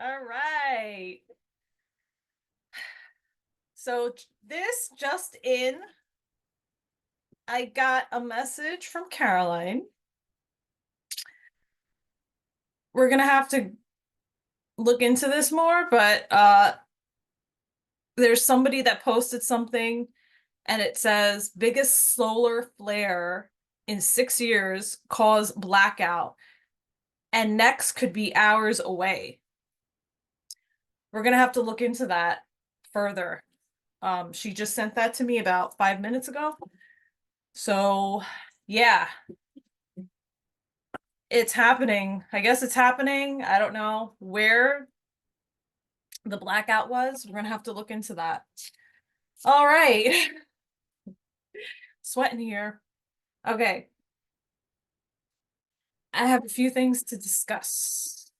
All right. So this just in, I got a message from Caroline. We're gonna have to look into this more, but there's somebody that posted something and it says biggest solar flare in 6 years caused blackout and next could be hours away. We're gonna have to look into that further. She just sent that to me about 5 minutes ago. So yeah, it's happening. I guess it's happening. I don't know where the blackout was. We're gonna have to look into that. All right. Sweating here. Okay. I have a few things to discuss.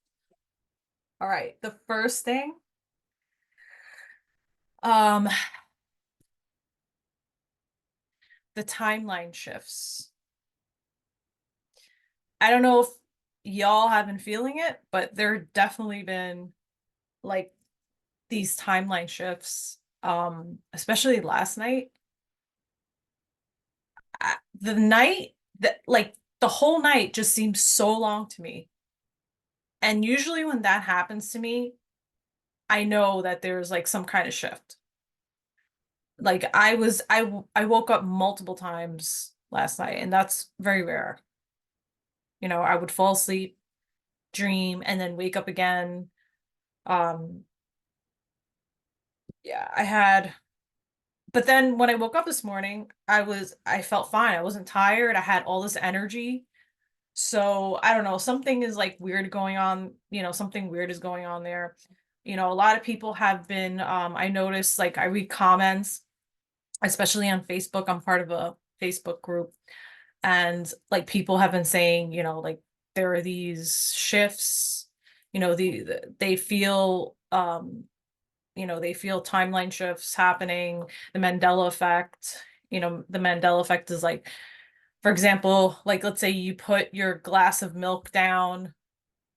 All right. The first thing, um, the timeline shifts. I don't know if y'all have been feeling it, but there definitely been like these timeline shifts. Especially last night. The night that like the whole night just seems so long to me. And usually when that happens to me, I know that there's like some kind of shift. Like I woke up multiple times last night and that's very rare. I would fall asleep, dream, and then wake up again. Um, yeah, but then when I woke up this morning, I felt fine. I wasn't tired. I had all this energy. So I don't know, something is like weird going on, something weird is going on there. A lot of people have been, I noticed like I read comments, especially on Facebook. I'm part of a Facebook group, and like people have been saying, like there are these shifts, they feel, they feel timeline shifts happening, the Mandela effect. The Mandela effect is like, for example, like let's say you put your glass of milk down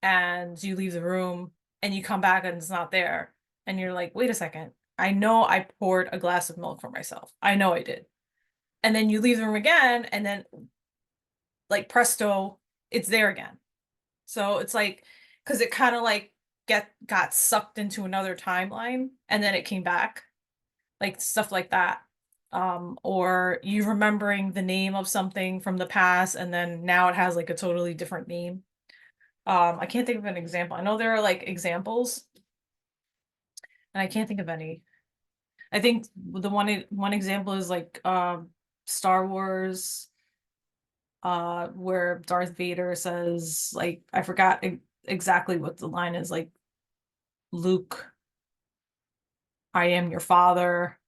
and you leave the room and you come back and it's not there. And you're like, wait a second. I know I poured a glass of milk for myself. I know I did. And then you leave the room again and then like presto, it's there again. So it's like, because it kind of like got sucked into another timeline and then it came back, like stuff like that. Or you remembering the name of something from the past and then now it has like a totally different name. I can't think of an example. I know there are like examples, and I can't think of any. I think the one example is like Star Wars, where Darth Vader says, like, I forgot exactly what the line is, like, Luke, I am your father.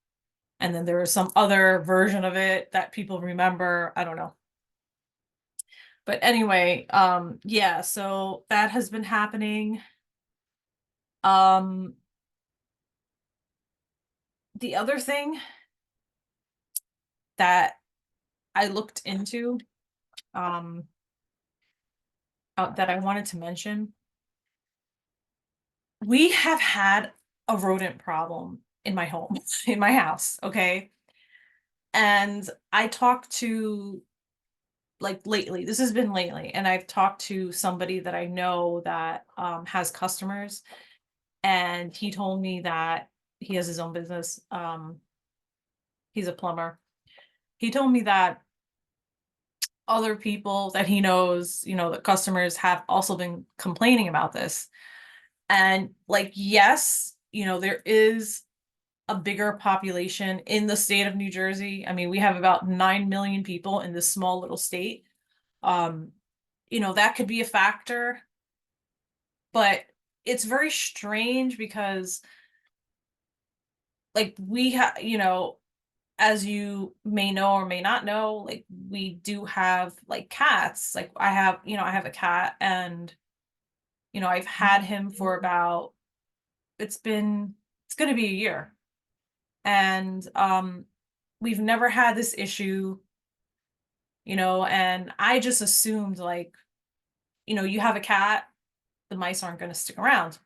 And then there is some other version of it that people remember. I don't know. But anyway, yeah, so that has been happening. Um, the other thing that I looked into, um, that I wanted to mention, we have had a rodent problem in my home, in my house, okay? And I talked to, like, lately, this has been lately, and I've talked to somebody that I know that has customers, and he told me that he has his own business. He's a plumber. He told me that other people that he knows, the customers have also been complaining about this. And like, yes, there is a bigger population in the state of New Jersey. I mean, we have about 9 million people in this small little state. Um, that could be a factor, but it's very strange because like we have, as you may know or may not know, like we do have like cats. Like I have a cat and I've had him for about it's going to be a year. And we've never had this issue, and I just assumed like, you have a cat, the mice aren't going to stick around.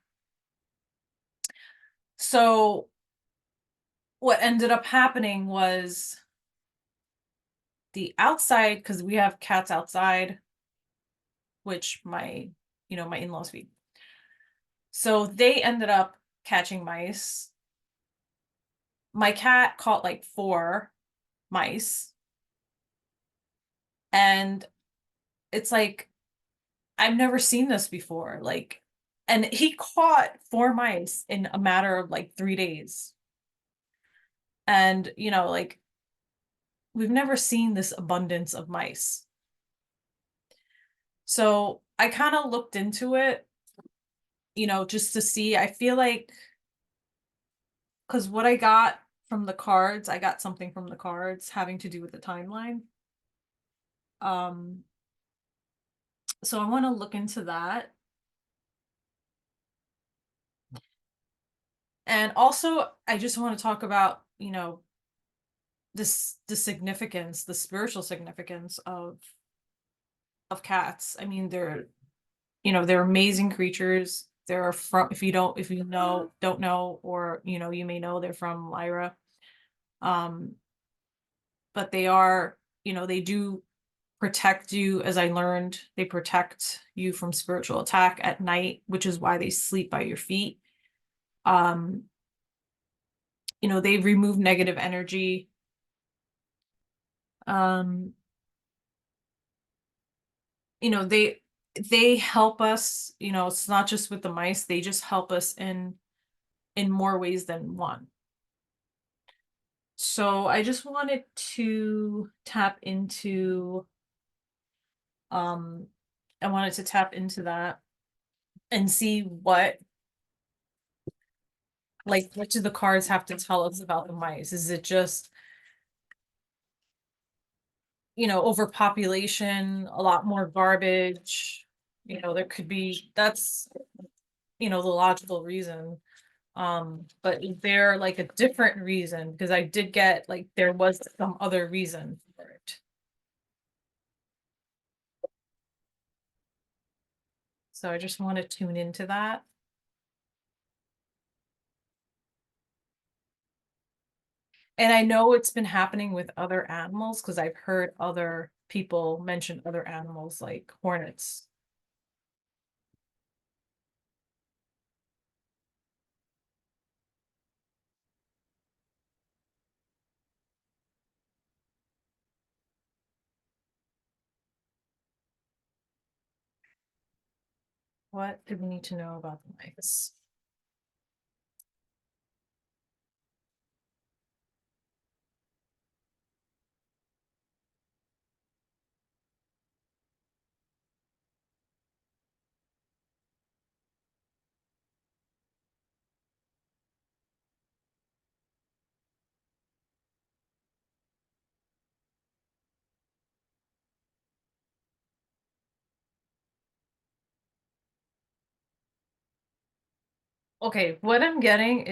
So what ended up happening was the outside, because we have cats outside, which my in-laws feed. So they ended up catching mice. My cat caught like 4 mice. And it's like, I've never seen this before. Like, and he caught 4 mice in a matter of like 3 days. And, like, we've never seen this abundance of mice. So I kind of looked into it, just to see. I feel like, because what I got from the cards, I got something from the cards having to do with the timeline. Um, so I want to look into that. And also, I just want to talk about, the significance, the spiritual significance of cats. I mean, they're amazing creatures. They're from, if you don't know, or you may know, they're from Lyra. Um, but they do protect you, as I learned. They protect you from spiritual attack at night, which is why they sleep by your feet. Um, they remove negative energy. Um, they help us, it's not just with the mice, they just help us in more ways than one. So I just wanted to tap into um I wanted to tap into that and see what do the cards have to tell us about the mice? Is it just, overpopulation, a lot more garbage? There could be, that's, the logical reason. But is there like a different reason? Because I did get, like, there was some other reason for it. So I just want to tune into that. And I know it's been happening with other animals, because I've heard other people mention other animals like hornets. What do we need to know about the mice? Okay, what I'm getting,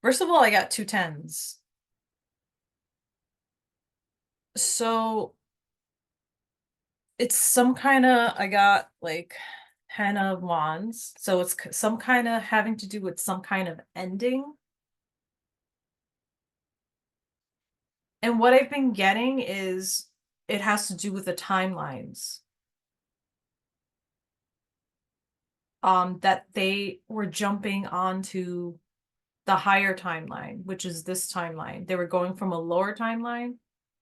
first of all, I got 2 10s. So it's some kind of, I got like 10 of wands. So it's some kind of having to do with some kind of ending. And what I've been getting is it has to do with the timelines. That they were jumping onto the higher timeline, which is this timeline. They were going from a lower timeline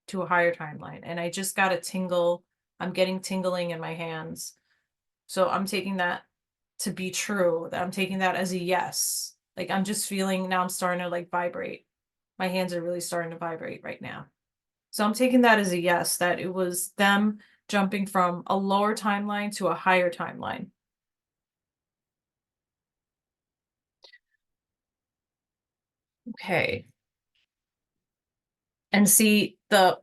to a higher timeline. And I just got a tingle. I'm getting tingling in my hands. So I'm taking that to be true. I'm taking that as a yes. Like, I'm just feeling now, I'm starting to like vibrate. My hands are really starting to vibrate right now. So I'm taking that as a yes, that it was them jumping from a lower timeline to a higher timeline. Okay. And see, the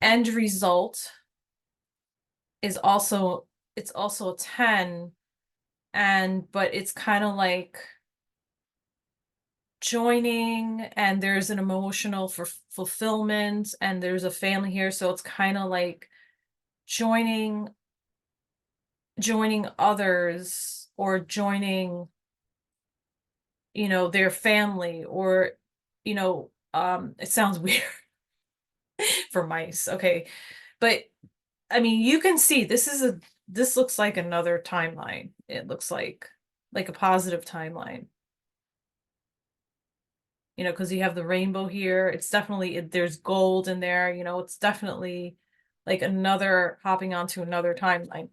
end result is also, it's also a 10, and but it's kind of like joining, and there's an emotional fulfillment, and there's a family here, so it's kind of like joining joining others or joining, their family or, it sounds weird for mice. Okay. But I mean, you can see this looks like another timeline. It looks like a positive timeline, because you have the rainbow here. It's definitely, there's gold in there, it's definitely like another hopping onto another timeline.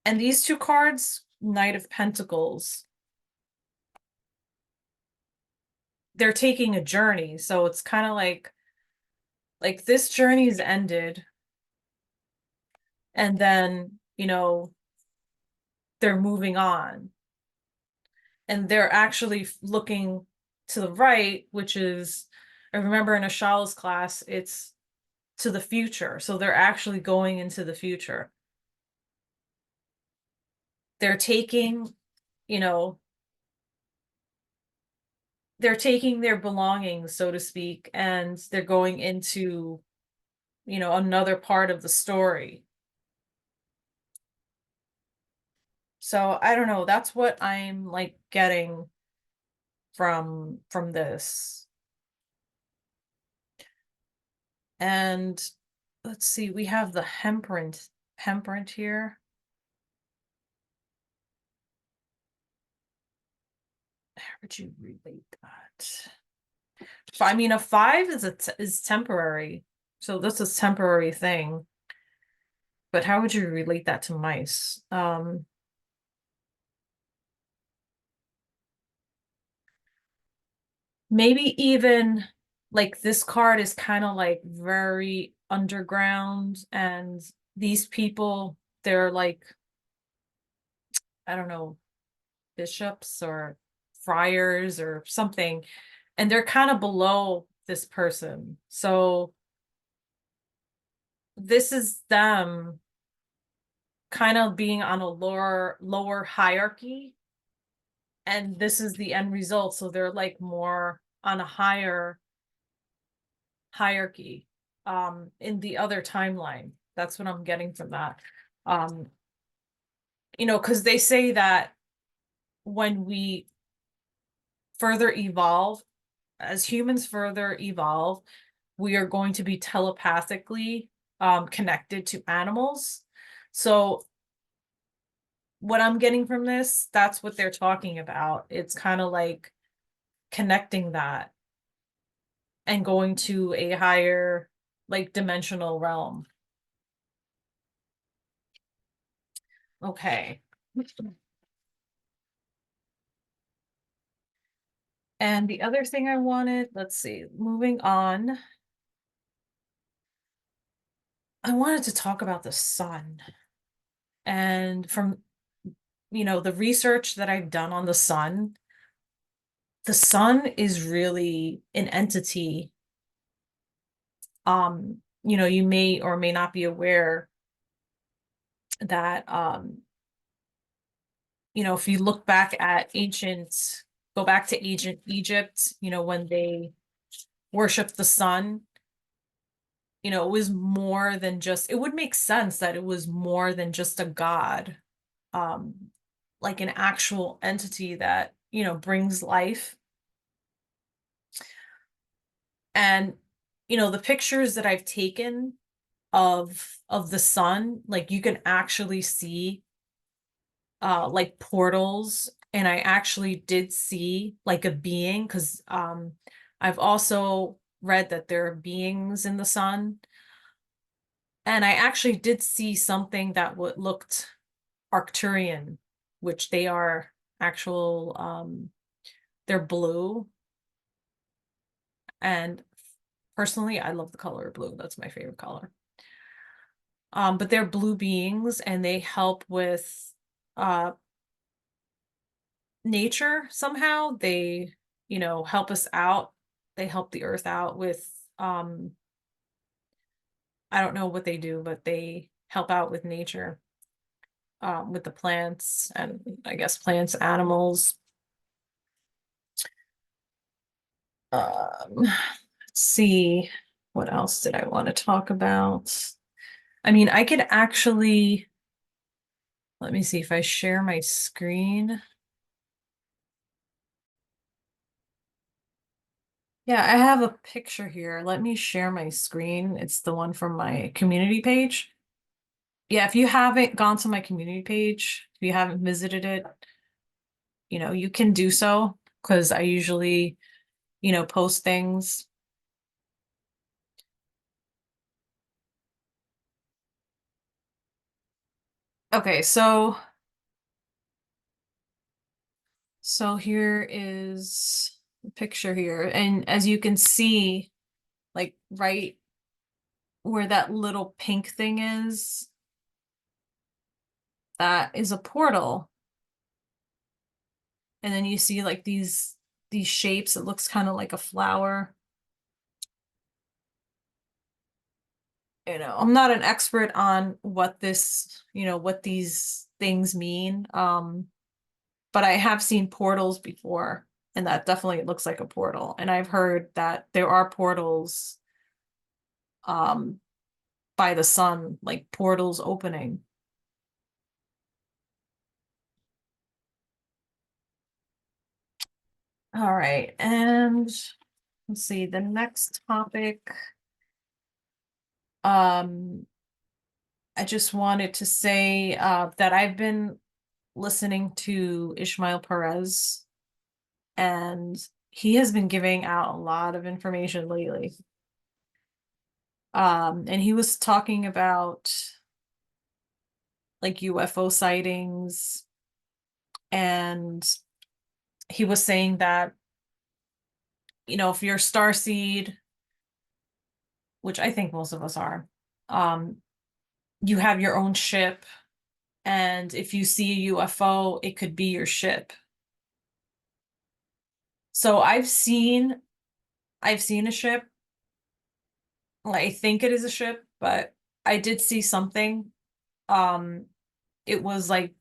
And these two cards, Knight of Pentacles, they're taking a journey. So it's kind of like this journey's ended, and then, they're moving on. And they're actually looking to the right, which is, I remember in Ashala's class, it's to the future. So they're actually going into the future. They're taking, you know, they're taking their belongings, so to speak, and they're going into, another part of the story. So I don't know, that's what I'm like getting from this. And let's see, we have the hemprint here. How would you relate that? I mean, a five is temporary, so that's a temporary thing. But how would you relate that to mice? Maybe even like this card is kind of like very underground, and these people, they're like, I don't know, bishops or friars or something, and they're kind of below this person. So this is them kind of being on a lower hierarchy, and this is the end result, so they're like more on a higher hierarchy in the other timeline. That's what I'm getting from that. um because they say that when we further evolve, as humans further evolve, we are going to be telepathically connected to animals. So what I'm getting from this, that's what they're talking about. It's kind of like connecting that and going to a higher like dimensional realm. Okay. And the other thing I wanted, let's see, moving on, I wanted to talk about the sun. And from, the research that I've done on the sun is really an entity. You may or may not be aware that if you look back at go back to ancient Egypt, when they worshiped the sun, it was more than just, it would make sense that it was more than just a god, um, like an actual entity that, brings life. And, the pictures that I've taken of the sun, like you can actually see like portals, and I actually did see like a being, because I've also read that there are beings in the sun, and I actually did see something that would looked Arcturian, which they are actual they're blue, and personally I love the color blue. That's my favorite color. But they're blue beings, and they help with uh nature somehow. They, help us out. They help the earth out with um I don't know what they do, but they help out with nature, with the plants, and I guess plants, animals. Let's see. What else did I want to talk about? I mean, I could actually, let me see if I share my screen. Yeah, I have a picture here. Let me share my screen. It's the one from my community page. Yeah, if you haven't gone to my community page, if you haven't visited it, you can do so because I usually, post things. Okay, so here is the picture here. And as you can see, like right where that little pink thing is, that is a portal. And then you see like these shapes. It looks kind of like a flower. I'm not an expert on what these things mean. But I have seen portals before, and that definitely looks like a portal. And I've heard that there are portals um by the sun, like portals opening. All right, and let's see, the next topic. Um, I just wanted to say that I've been listening to Ismael Perez, and he has been giving out a lot of information lately. And he was talking about like UFO sightings, and he was saying that, if you're a star seed, which I think most of us are, um, you have your own ship, and if you see a UFO, it could be your ship. So I've seen a ship. I think it is a ship, but I did see something. Um, it was like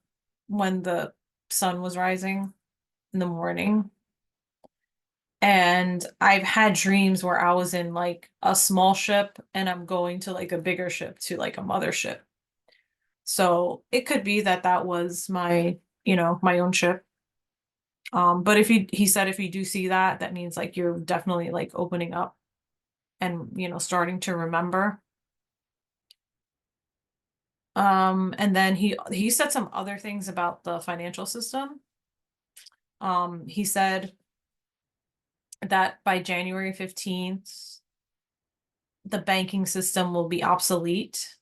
when the sun was rising in the morning. And I've had dreams where I was in like a small ship and I'm going to like a bigger ship to like a mothership. So it could be that that was my own ship. But he said if you do see that, that means like you're definitely like opening up and starting to remember. And then he said some other things about the financial system. He said that by January 15th, the banking system will be obsolete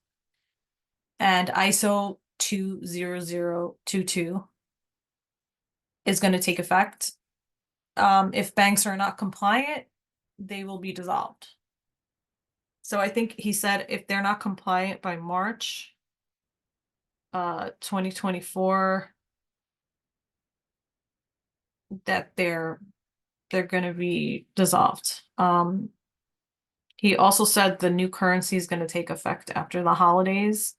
and ISO 20022 is going to take effect. If banks are not compliant, they will be dissolved. So I think he said if they're not compliant by March 2024, that they're going to be dissolved. He also said the new currency is going to take effect after the holidays,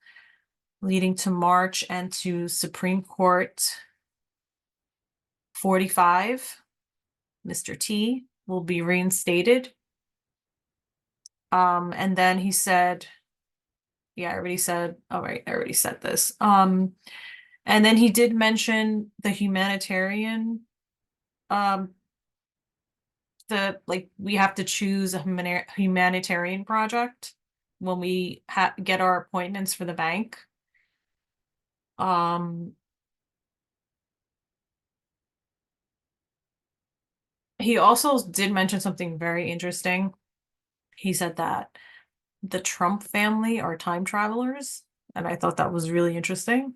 leading to March and to Supreme Court 45. Mr. T will be reinstated. And then he said, yeah, I already said, all right, I already said this. And then he did mention the humanitarian, um, we have to choose a humanitarian project when we get our appointments for the bank. Um, he also did mention something very interesting. He said that the Trump family are time travelers, and I thought that was really interesting.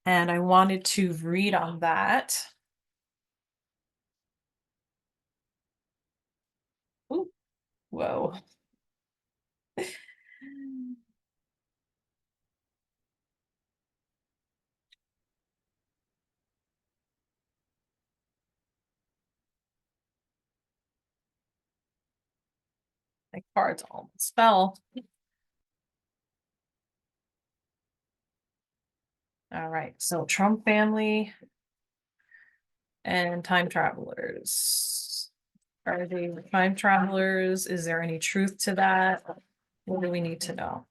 And I wanted to read on that. Ooh, whoa. My cards almost fell. All right, so Trump family and time travelers. Are they time travelers? Is there any truth to that? What do we need to know?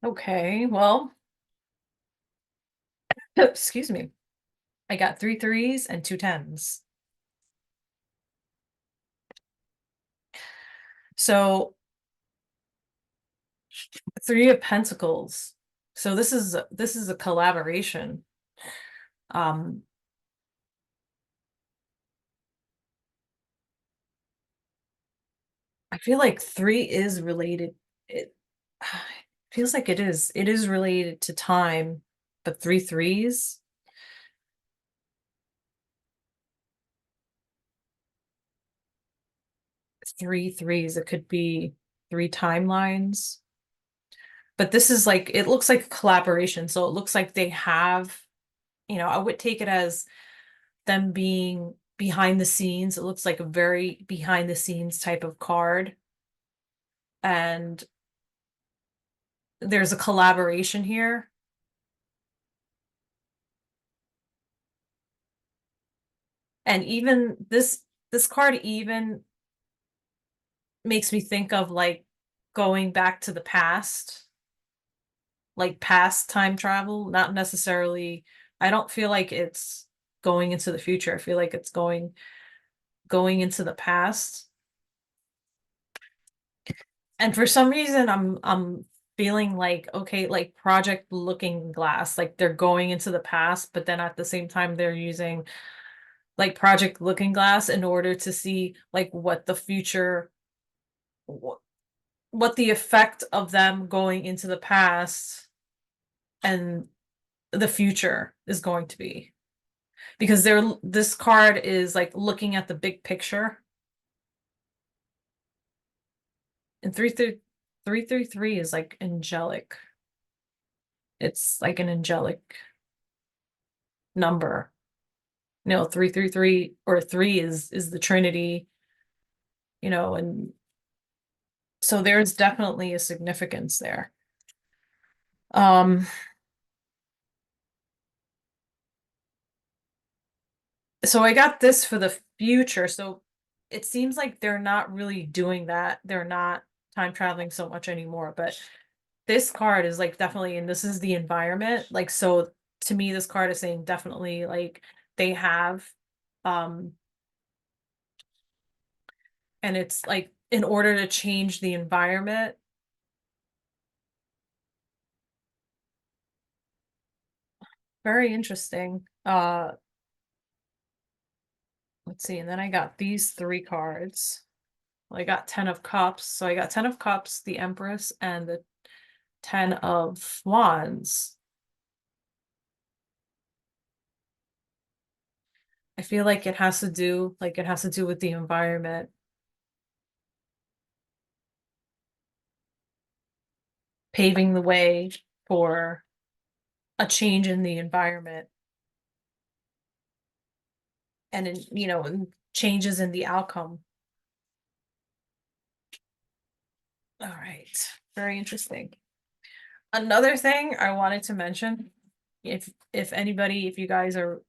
Okay, well, excuse me. I got three threes and two tens. So three of pentacles. So this is a collaboration. Um, I feel like three is related. It feels like it is. It is related to time, but three threes, three threes. It could be three timelines. But this is like it looks like a collaboration. So it looks like they have, I would take it as them being behind the scenes. It looks like a very behind the scenes type of card. And there's a collaboration here. And even this card even makes me think of like going back to the past, like past time travel, not necessarily. I don't feel like it's going into the future. I feel like it's going into the past. And for some reason I'm feeling like okay, like Project Looking Glass, like they're going into the past, but then at the same time they're using like Project Looking Glass in order to see like what the future what the effect of them going into the past and the future is going to be. Because this card is like looking at the big picture. And 333 is like angelic. It's like an angelic number. 333 or three is the Trinity, and so there's definitely a significance there. Um, so I got this for the future. So it seems like they're not really doing that. They're not time traveling so much anymore, but this card is like definitely, and this is the environment. Like, so to me, this card is saying definitely like they have, um, and it's like in order to change the environment. Very interesting. Let's see, and then I got these three cards. Well, I got 10 of Cups. So I got 10 of Cups, the Empress, and the 10 of Wands. I feel like it has to do with the environment, paving the way for a change in the environment and changes in the outcome. All right. Very interesting. Another thing I wanted to mention, if you guys are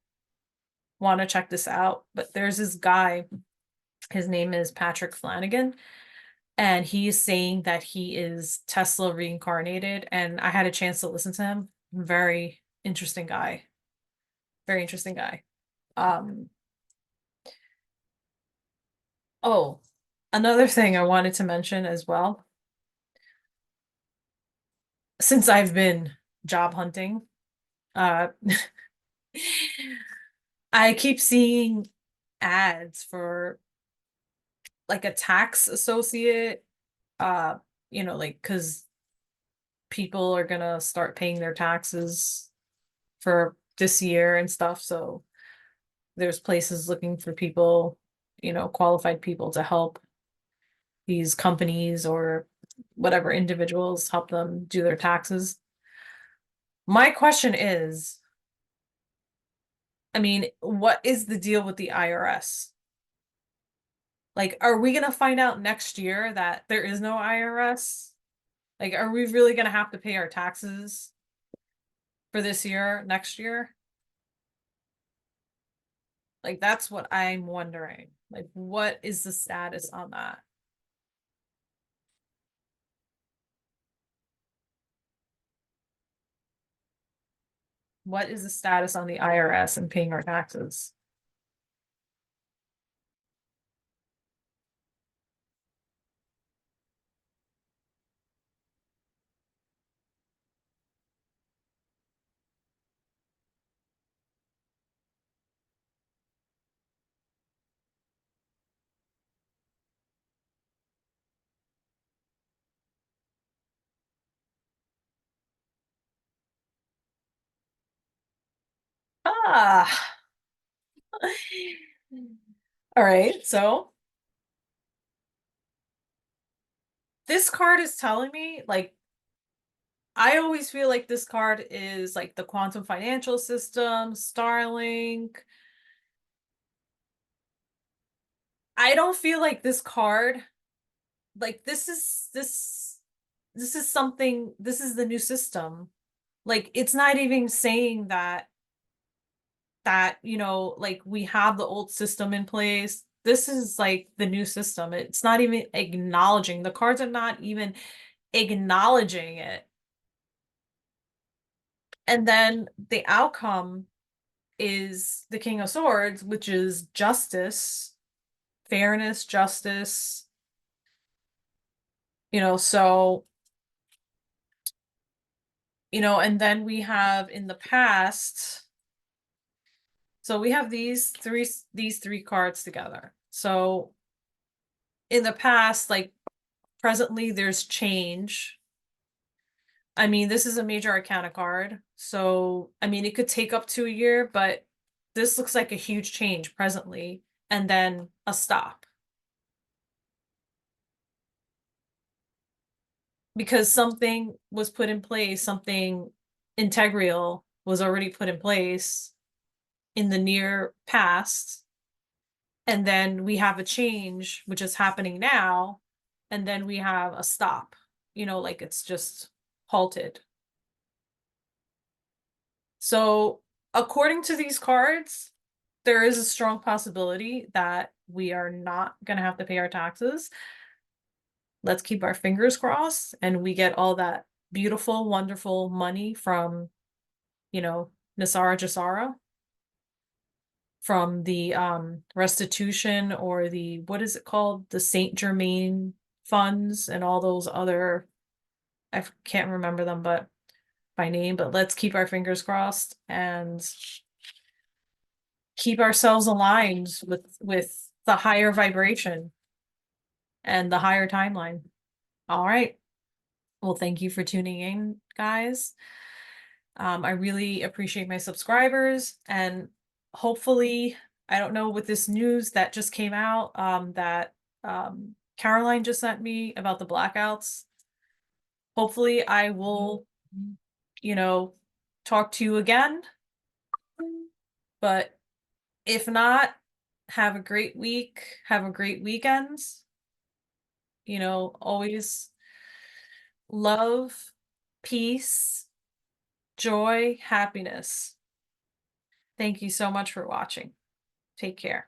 want to check this out, but there's this guy, his name is Patrick Flannigan, and he's saying that he is Tesla reincarnated, and I had a chance to listen to him. Very interesting guy. Very interesting guy. Um, oh, another thing I wanted to mention as well, since I've been job hunting, uh I keep seeing ads for like a tax associate, like because people are gonna start paying their taxes for this year and stuff. So there's places looking for people, qualified people to help these companies or whatever individuals help them do their taxes. My question is, I mean, what is the deal with the IRS? Like, are we gonna find out next year that there is no IRS? Like, are we really gonna have to pay our taxes for this year, next year? Like, that's what I'm wondering. Like, what is the status on that? What is the status on the IRS and paying our taxes? Ah, all right. So this card is telling me, like, I always feel like this card is like the quantum financial system, Starlink. I don't feel like this card, like this is something, this is the new system. Like, it's not even saying that, like, we have the old system in place. This is like the new system. It's not even acknowledging, the cards are not even acknowledging it. And then the outcome is the King of Swords, which is justice, fairness, justice, so, and then we have in the past, so we have these three cards together. So in the past, like, presently there's change. I mean, this is a major arcana card. So, I mean, it could take up to a year, but this looks like a huge change presently, and then a stop. Because something was put in place, something integral was already put in place in the near past, and then we have a change, which is happening now, and then we have a stop, like it's just halted. So, according to these cards, there is a strong possibility that we are not going to have to pay our taxes. Let's keep our fingers crossed and we get all that beautiful, wonderful money from, Nasara Jasara, from the restitution, or the, what is it called? The Saint Germain funds and all those other, I can't remember them but by name, but let's keep our fingers crossed and keep ourselves aligned with the higher vibration and the higher timeline. All right. Well, thank you for tuning in, guys. I really appreciate my subscribers, and hopefully, I don't know, with this news that just came out, that Caroline just sent me about the blackouts. Hopefully, I will, you know, talk to you again. But if not, have a great week. Have a great weekend. Always love, peace, joy, happiness. Thank you so much for watching. Take care.